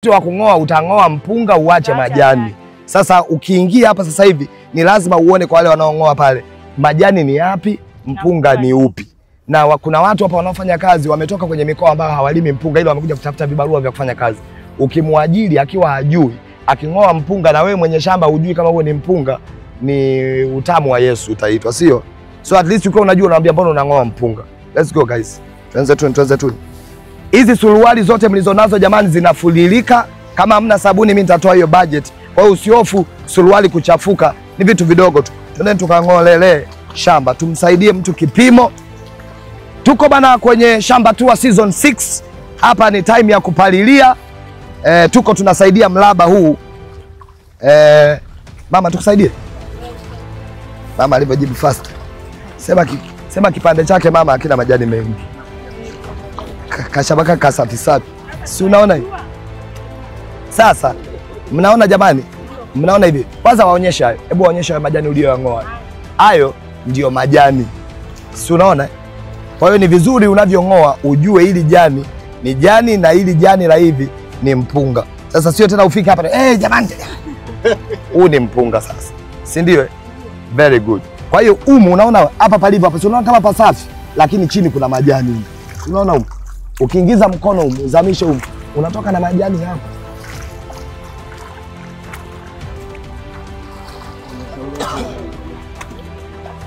wa kung'oa utang'oa mpunga uache majani. Sasa ukiingia hapa sasa hivi ni lazima uone kwa wale wanaong'oa pale majani ni yapi, mpunga ni upi. Na kuna watu hapa wanaofanya kazi wametoka kwenye mikoa ambayo hawalimi mpunga ila wamekuja kutafuta vibarua vya kufanya kazi. Ukimwajiri akiwa hajui, aking'oa mpunga na wewe mwenye shamba hujui kama huo ni mpunga, ni utamu wa Yesu utaitwa, sio? So at least ukiwa unajua unaambia mbona unang'oa mpunga. Let's go guys. Tuanze tu. Hizi suruali zote mlizonazo jamani zinafulilika. Kama hamna sabuni mimi nitatoa hiyo budget. Kwa hiyo usihofu suruali kuchafuka, ni vitu vidogo tu. Twende tukang'olele shamba, tumsaidie mtu kipimo. Tuko bana kwenye shamba tour season 6. Hapa ni time ya kupalilia. Tuko tunasaidia mlaba huu. Mama tukusaidie. Mama alivyojibu fast. Sema kipande chake mama hakina majani mengi. Kashabaka kasafi safi. Si unaona hivi? Sasa mnaona jamani? Mnaona hivi? Kwanza waonyesha hayo. Hebu waonyesha hayo majani uliyong'oa. Hayo ndio majani. Si unaona? Kwa hiyo ni vizuri unavyong'oa ujue hili jani ni jani na hili jani la hivi ni mpunga. Sasa sio tena ufike hapa jamani. Huu ni mpunga sasa. Si ndio? Very good. Kwa hiyo unaona hapa palivyo hapa, unaona kama pasafi lakini chini kuna majani. Unaona ukiingiza mkono uzamishe unatoka na majani hapo.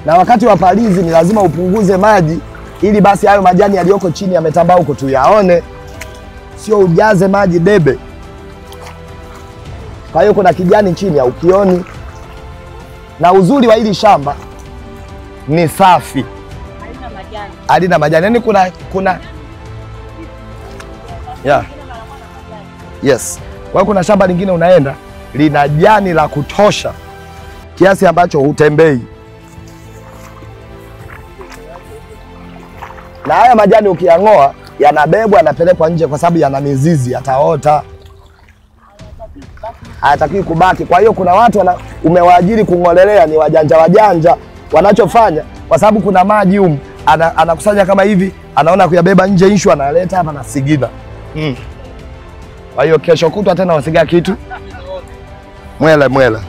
Na wakati wa palizi ni lazima upunguze maji ili basi hayo majani yaliyoko chini yametambaa huko tu yaone. Sio ujaze maji debe. Kwa hiyo kuna kijani chini ya ukioni. Na uzuri wa hili shamba ni safi. Halina majani. Halina majani. Yaani kuna yeah. Yes. Kwa hiyo kuna shamba lingine unaenda lina jani la kutosha kiasi ambacho hutembei. Na haya majani ukiyang'oa yanabebwa yanapelekwa nje kwa sababu yana mizizi, yataota. Hayatakiwi kubaki. Kwa hiyo kuna watu umewaajiri kung'olelea ni wajanja wanachofanya kwa sababu kuna maji anakusanya kama hivi, anaona kuyabeba nje inshu analeta hapa na sigida. Kwa hiyo kesho kutwa tena wasiga kitu. Mwela.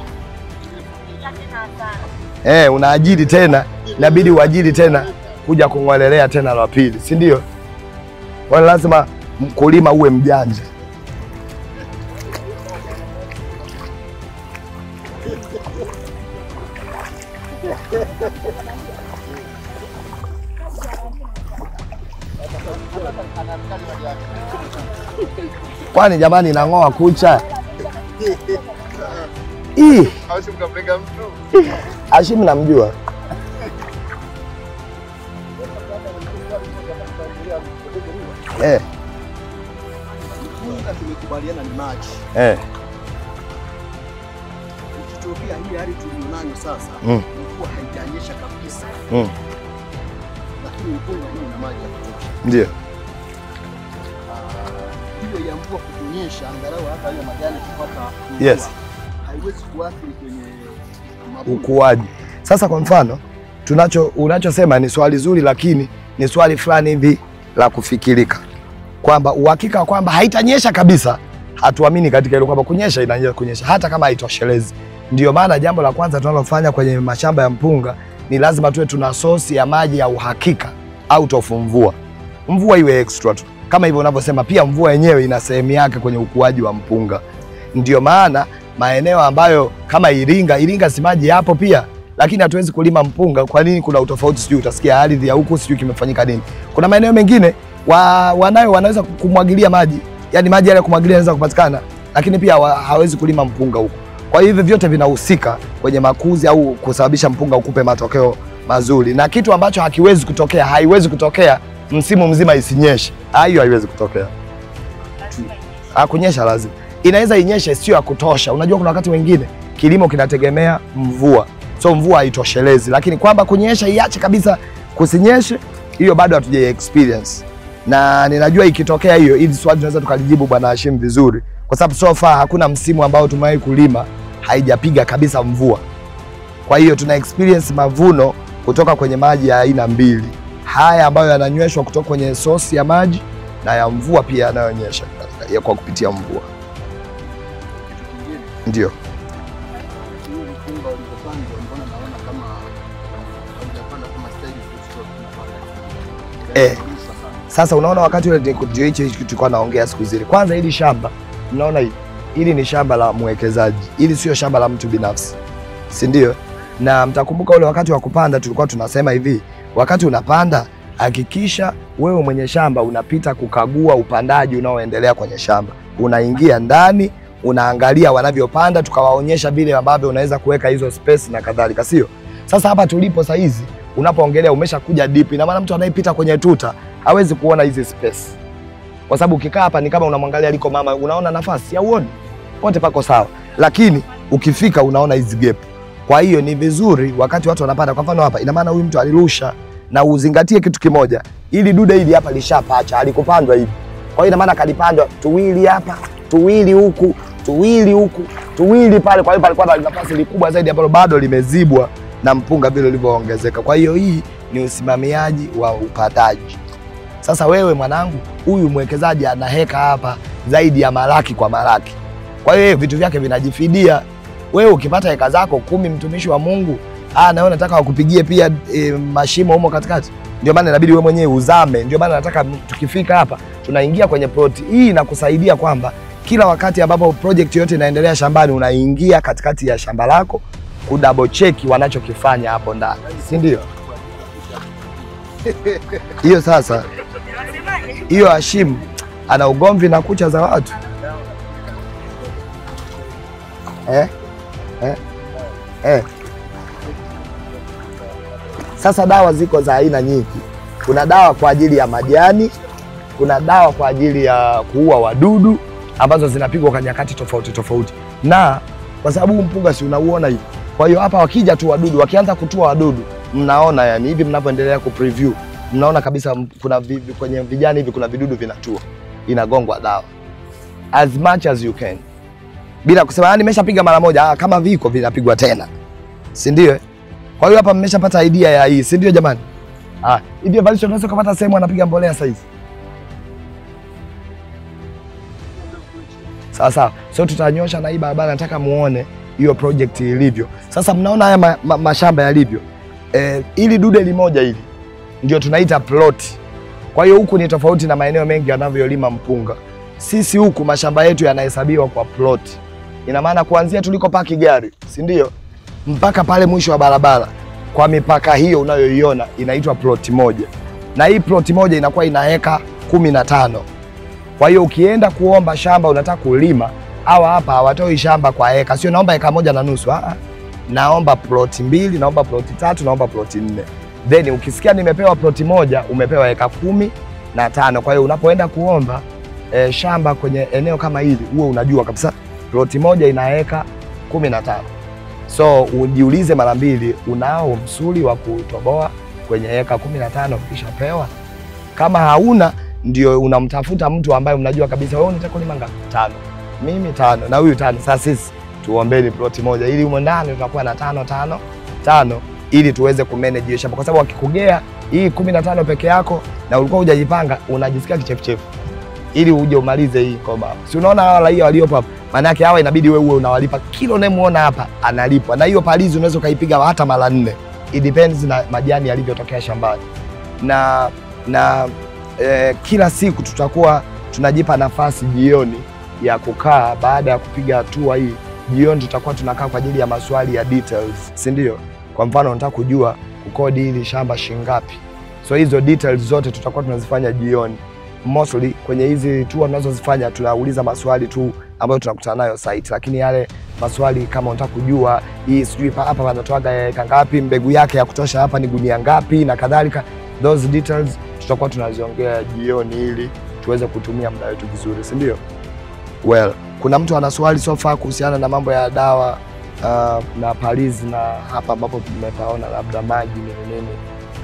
Unaajiri tena, inabidi uajiri tena kuja kung'olelea tena la pili, si ndio? Kwa lazima mkulima uwe mjanja. Kwani jamani nang'oa kucha? Hashim kapeleka mtu. Hashim namjua. Mpunga tumekubaliana ni maji. Ukitokea hii hali tulionayo sasa, mvua haijanyesha kabisa. Lakini mpunga una maji ya kutosha. Ndio. Hiyo ya mvua kunyesha angalau hata ile majani kupata. Yes. Haiwezi kuathiri kwenye ukuaji. Sasa kwa mfano, unachosema ni swali zuri lakini ni swali fulani hivi la kufikirika. Kwamba uhakika kwamba haitanyesha kabisa, hatuamini katika hilo kwamba kunyesha inanyesha kunyesha hata kama haitoshelezi. Ndio maana jambo la kwanza tunalofanya kwenye mashamba ya mpunga ni lazima tuwe tuna source ya maji ya uhakika out of mvua. Mvua iwe extra tu. Kama hivyo unavyosema pia mvua yenyewe ina sehemu yake kwenye ukuaji wa mpunga. Ndio maana maeneo ambayo kama Iringa si maji hapo pia, lakini hatuwezi kulima mpunga. Kwa nini? Kuna utofauti, sijui utasikia ardhi ya huko sijui kimefanyika nini. Kuna maeneo mengine wanaweza kumwagilia maji. Yaani maji yale kumwagilia yanaweza kupatikana, lakini pia hawezi kulima mpunga huko. Kwa hivyo vyote vinahusika kwenye makuzi au kusababisha mpunga ukupe matokeo mazuri. Na kitu ambacho haiwezi kutokea msimu mzima isinyeshe. Hiyo haiwezi kutokea. Kunyesha lazima. Inaweza inyeshe sio ya kutosha. Unajua kuna wakati wengine kilimo kinategemea mvua. So mvua haitoshelezi, lakini kwamba kunyesha iache kabisa kusinyeshe, hiyo bado hatuja experience. Na ninajua ikitokea hiyo, ili swali tunaweza tukalijibu Bwana Hashim vizuri, kwa sababu so far hakuna msimu ambao tumewahi kulima haijapiga kabisa mvua. Kwa hiyo tuna experience mavuno kutoka kwenye maji ya aina mbili. Haya ambayo yananyweshwa kutoka kwenye source ya maji na ya mvua pia yanayonyesha kwa kupitia mvua. Ndio. Mpunga ulipopandwa mbona naona kama haujapanda kama style Sasa unaona wakati ule ndio hicho tulikuwa naongea siku zile. Kwanza hili shamba mnaona hili ni shamba la mwekezaji. Hili sio shamba la mtu binafsi. Si ndio? Na mtakumbuka ule wakati wa kupanda tulikuwa tunasema hivi, wakati unapanda hakikisha wewe mwenye shamba unapita kukagua upandaji unaoendelea kwenye shamba. Unaingia ndani, unaangalia wanavyopanda, tukawaonyesha vile ambavyo unaweza kuweka hizo space na kadhalika, sio? Sasa hapa tulipo saa hizi unapoongelea umeshakuja deep, na maana mtu anayepita kwenye tuta hawezi kuona hizi space. Kwa sababu ukikaa hapa ni kama unamwangalia aliko mama, unaona nafasi, hauoni? Pote pako sawa. Lakini ukifika unaona hizi gap. Kwa hiyo ni vizuri wakati watu wanapanda, kwa mfano hapa, ina maana huyu mtu alirusha, na uzingatie kitu kimoja. Ili dude hili hapa lishapacha, alikupandwa hivi. Kwa hiyo ina maana kalipandwa tuwili hapa, tuwili huku, tuwili huku, tuwili pale. Kwa hiyo palikuwa na nafasi kubwa zaidi ambalo bado limezibwa na mpunga vile ulivyoongezeka. Kwa hiyo hii ni usimamiaji wa upandaji. Sasa wewe mwanangu, huyu mwekezaji ana heka hapa zaidi ya malaki kwa malaki. Kwa hiyo vitu vyake vinajifidia. Wewe ukipata heka zako 10, mtumishi wa Mungu, na wewe nataka wakupigie pia mashimo humo katikati. Ndio maana inabidi wewe mwenyewe uzame. Ndio maana nataka tukifika hapa tunaingia kwenye plot. Hii inakusaidia kwamba kila wakati ambapo project yote inaendelea shambani unaingia katikati ya shamba lako ku double check wanachokifanya hapo ndani. Si ndio? Hiyo sasa. Hiyo Hashim ana ugomvi na kucha za watu. Sasa dawa ziko za aina nyingi. Kuna dawa kwa ajili ya majani, kuna dawa kwa ajili ya kuua wadudu ambazo zinapigwa kwa nyakati tofauti tofauti. Na kwa sababu mpunga si unauona hivi. Kwa hiyo hapa wakija tu wadudu, wakianza kutua wadudu, mnaona yani hivi mnapoendelea ku preview, mnaona kabisa kuna kwenye vijani hivi kuna vidudu vinatua. Inagongwa dawa as much as you can. Bila kusema nimeshapiga mara moja, kama viko vinapigwa tena. Si ndio? Kwa hiyo hapa mmeshapata idea ya hii, si ndio jamani? Hivi bali tunaweza kupata sehemu anapiga mbolea sasa hivi. Sawa. So tutanyosha na hii barabara, nataka muone hiyo project ilivyo. Sasa mnaona haya mashamba yalivyo. Ili dude limoja hili ndio tunaita plot. Kwa hiyo huku ni tofauti na maeneo mengi yanavyolima mpunga. Sisi huku mashamba yetu yanahesabiwa kwa plot. Ina maana kuanzia tuliko paki gari, si ndio? Mpaka pale mwisho wa barabara. Kwa mipaka hiyo unayoiona inaitwa plot moja. Na hii plot moja inakuwa ina heka 15. Kwa hiyo ukienda kuomba shamba unataka kulima, hapa hawatoi shamba kwa heka. Sio naomba heka 1.5. Naomba plot 2, naomba plot 3, naomba plot 4. Then ukisikia nimepewa plot moja, umepewa heka 15. Kwa hiyo unapoenda kuomba shamba kwenye eneo kama hili, uwe unajua kabisa plot moja ina heka 15. So ujiulize mara mbili, unao msuli wa kutoboa kwenye heka 15 ukishapewa? Kama hauna, ndio unamtafuta mtu ambaye unajua kabisa wewe unataka kulima ngapi? 5. Mimi 5 na huyu 5. Sasa sisi tuombeni plot moja ili humo ndani tutakuwa na 5 ili tuweze kumanage hiyo shamba, kwa sababu wakikugea hii 15 peke yako na ulikuwa hujajipanga, unajisikia kichefuchefu ili uje umalize hii koma. Si unaona hawa raia waliopo hapa? Maana yake hawa inabidi wewe uwe unawalipa kila unayemuona hapa analipwa. Na hiyo palizi unaweza kaipiga hata mara 4. It depends na majani yalivyotokea shambani. Na kila siku tutakuwa tunajipa nafasi jioni ya kukaa baada ya kupiga hatua hii. Jioni tutakuwa tunakaa kwa ajili ya maswali ya details, si ndio? Kwa mfano unataka kujua kukodi hili shamba shingapi. So hizo details zote tutakuwa tunazifanya jioni. Mostly kwenye hizi tour tunazozifanya tunauliza maswali tu ambayo tunakutana nayo site, lakini yale maswali kama unataka kujua hii sijui hapa wanatoaga eka ngapi, mbegu yake ya kutosha hapa ni gunia ngapi na kadhalika, those details tutakuwa tunaziongea jioni ili tuweze kutumia muda wetu vizuri, si ndio? Well, kuna mtu ana swali so far kuhusiana na mambo ya dawa na palizi na hapa ambapo tumepaona labda maji nini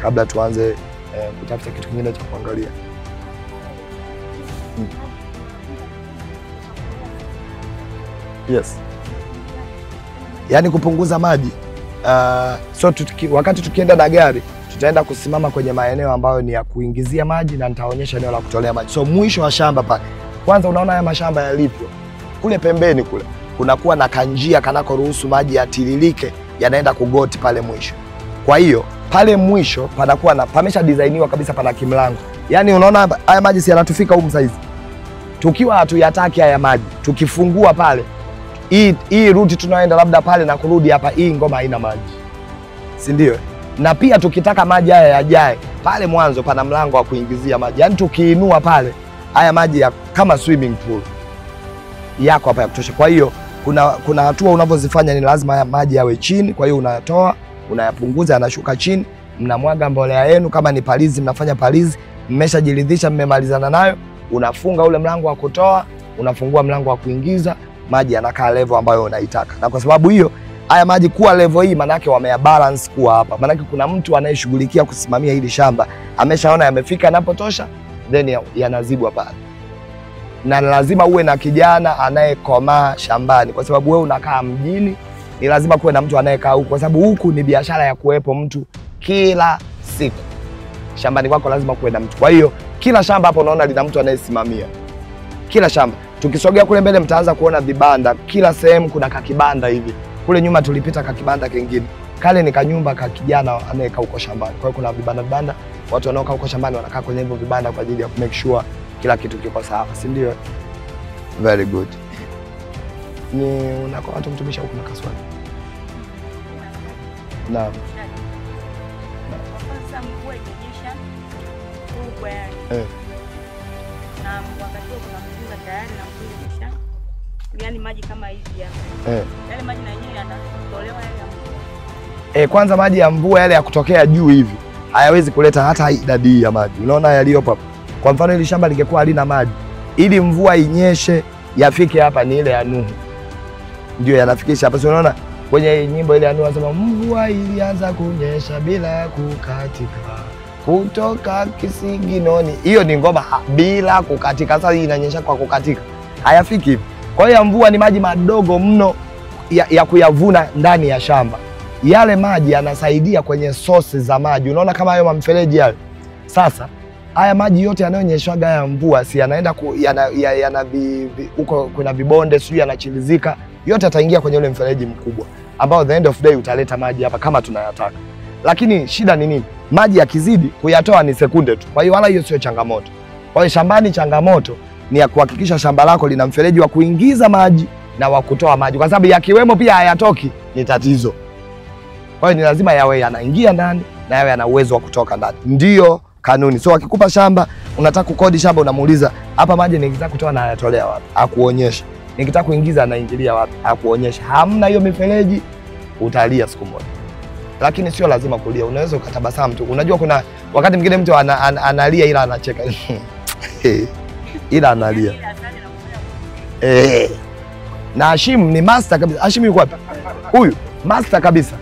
kabla tuanze kutafuta kitu kingine cha kuangalia? Yes. Yaani kupunguza maji. So wakati tukienda na gari tutaenda kusimama kwenye maeneo ambayo ni ya kuingizia maji na nitaonyesha eneo la kutolea maji. So mwisho wa shamba pale. Kwanza unaona haya mashamba yalivyo. Kule pembeni kule kunakuwa na kanjia kanako ruhusu maji yatiririke yanaenda kugoti pale mwisho. Kwa hiyo pale mwisho panakuwa na pamesha designiwa kabisa, pana kimlango. Yaani unaona haya maji si yanatufika huko saizi. Tukiwa hatuyataki haya maji, tukifungua pale hii route tunaoenda labda pale na kurudi hapa, hii ngoma haina maji. Si ndio? Na pia tukitaka maji haya yajae, pale mwanzo pana mlango wa kuingizia maji. Yaani tukiinua pale haya maji ya kama swimming pool yako hapa ya kutosha. Kwa hiyo kuna hatua unavyozifanya, ni lazima haya maji yawe chini. Kwa hiyo unayatoa, unayapunguza, yanashuka chini, mnamwaga mbolea yenu. Kama ni palizi, mnafanya palizi, mmeshajiridhisha mmemalizana nayo, unafunga ule mlango wa kutoa, unafungua mlango wa kuingiza, maji yanakaa level ambayo unaitaka. Na kwa sababu hiyo haya maji kuwa level hii, manake wameyabalance kuwa hapa. Manake kuna mtu anayeshughulikia kusimamia hili shamba, ameshaona yamefika yanapotosha, then yanazibwa pale. Na lazima uwe na kijana anayekomaa shambani, kwa sababu wewe unakaa mjini, ni lazima kuwe na mtu anayekaa huku, kwa sababu huku ni biashara ya kuwepo mtu kila siku. Shambani kwako lazima kuwe na mtu. Kwa hiyo kila shamba hapo unaona lina mtu anayesimamia. Kila shamba. Tukisogea kule mbele mtaanza kuona vibanda. Kila sehemu kuna kakibanda hivi. Kule nyuma tulipita kakibanda kingine. Kale ni kanyumba ka kijana anayekaa huko shambani. Kwa hiyo kuna vibanda, watu wanaokaa huko shambani wanakaa kwenye hivyo vibanda kwa ajili ya ku make sure kila kitu kiko sawa, si ndio? Very good. Ni unako watu mtumisha huko na kaswali. Naam. Kwanza mvua imenyesha kubwa yani. Na wakati huo kuna mvua tayari na mvua imenyesha. Yaani maji kama hivi hapa. Yale maji na yenyewe yanatolewa yale ya mvua. Kwanza maji ya mvua yale ya kutokea juu hivi hayawezi kuleta hata idadi ya maji. Unaona yaliyopo hapa. Kwa mfano hili shamba lingekuwa halina maji, ili mvua inyeshe yafike hapa ni ile ya Nuhu. Ndio yanafikisha hapa. Unaona kwenye nyimbo ile ya Nuhu anasema mvua ilianza kunyesha bila kukatika kutoka Kisiginoni. Hiyo ni ngoma bila kukatika. Sasa hii inanyesha kwa kukatika, hayafiki hivi. Kwa hiyo mvua ni maji madogo mno ya kuyavuna ndani ya shamba. Yale maji yanasaidia kwenye sources za maji. Unaona kama hayo mfereji yale. Sasa haya maji yote yanayonyeshwaga ya mvua si yanaenda huko kuna vibonde sio yanachilizika, yote yataingia kwenye ule mfereji mkubwa ambao the end of day utaleta maji hapa kama tunayataka. Lakini shida ni nini? Maji yakizidi kuyatoa ni sekunde tu. Kwa hiyo wala hiyo sio changamoto. Kwa hiyo shambani changamoto ni ya kuhakikisha shamba lako lina mfereji wa kuingiza maji na wa kutoa maji, kwa sababu yakiwemo pia hayatoki ni tatizo. Kwa hiyo ni lazima yawe yanaingia ndani na yawe yana uwezo wa kutoka ndani. Ndio kanuni. So akikupa shamba, unataka kukodi shamba, unamuuliza hapa maji nikitaka kutoa na yatolea wapi? Akuonyesha. Nikitaka kuingiza anaingilia wapi? Akuonyesha. Hamna hiyo mifereji, utalia siku moja. Lakini sio lazima kulia, unaweza ukatabasamu tu. Unajua kuna wakati mwingine mtu analia ila anacheka. Ila analia. Na Hashim ni master kabisa. Hashim yuko wapi? Huyu master kabisa.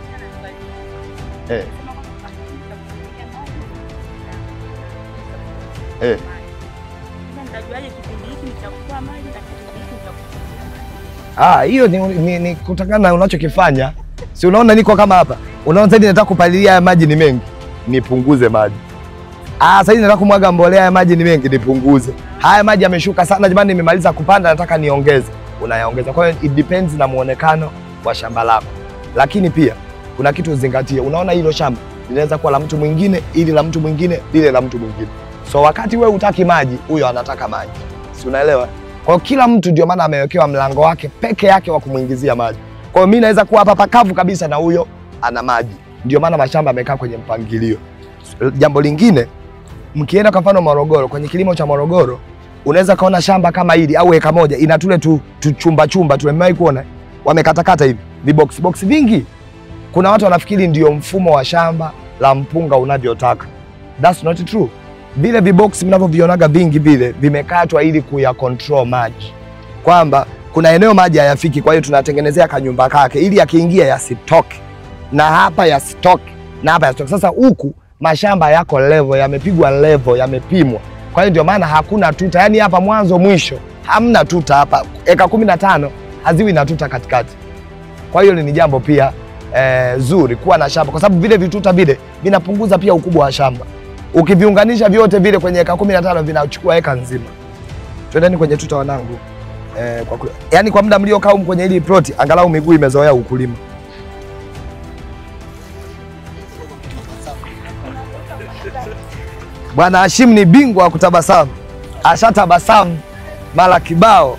Hiyo ni kutokana na unachokifanya. Si unaona niko kama hapa. Unaona sasa nataka kupalilia haya maji ni mengi, nipunguze maji. Sasa nataka kumwaga mbolea haya maji ni mengi, nipunguze. Haya maji yameshuka sana jamani, nimemaliza kupanda nataka niongeze. Unayaongeza. Kwa hiyo it depends na muonekano wa shamba lako. Lakini pia kuna kitu uzingatie. Unaona hilo shamba linaweza kuwa la mtu mwingine, ili la mtu mwingine, lile la mtu mwingine. So wakati wewe hutaki maji, huyo anataka maji. Si unaelewa? Kwa hiyo kila mtu ndio maana amewekewa mlango wake peke yake wa kumuingizia maji. Kwa hiyo mimi naweza kuwa hapa pakavu kabisa na huyo ana maji. Ndio maana mashamba yamekaa kwenye mpangilio. Jambo lingine, mkienda kwa mfano Morogoro, kwenye kilimo cha Morogoro, unaweza kaona shamba kama hili au eka moja ina tule tu chumba tumewahi kuona wamekatakata hivi box vingi. Kuna watu wanafikiri ndio mfumo wa shamba la mpunga unavyotaka. That's not true. Vile vibox mnavyovionaga vingi vile vimekatwa ili kuya control maji. Kwamba kuna eneo maji hayafiki, kwa hiyo tunatengenezea kanyumba kake ili yakiingia yasitoke. Na hapa yasitoke, na hapa yasitoke. Sasa huku mashamba yako level, yamepigwa level, yamepimwa. Kwa hiyo ndio maana hakuna tuta. Yaani hapa mwanzo mwisho hamna tuta hapa. Eka 15 haziwi na tuta katikati. Kwa hiyo ni jambo pia zuri kuwa na shamba, kwa sababu vile vituta vile vinapunguza pia ukubwa wa shamba. Ukiviunganisha vyote vile kwenye eka 15 vinachukua eka nzima. Twendeni kwenye tuta wanangu. Yaani kwa muda mliokaa kwenye hili ploti angalau miguu imezoea ukulima. Bwana Hashim ni bingwa wa kutabasamu. Ashatabasamu mara kibao.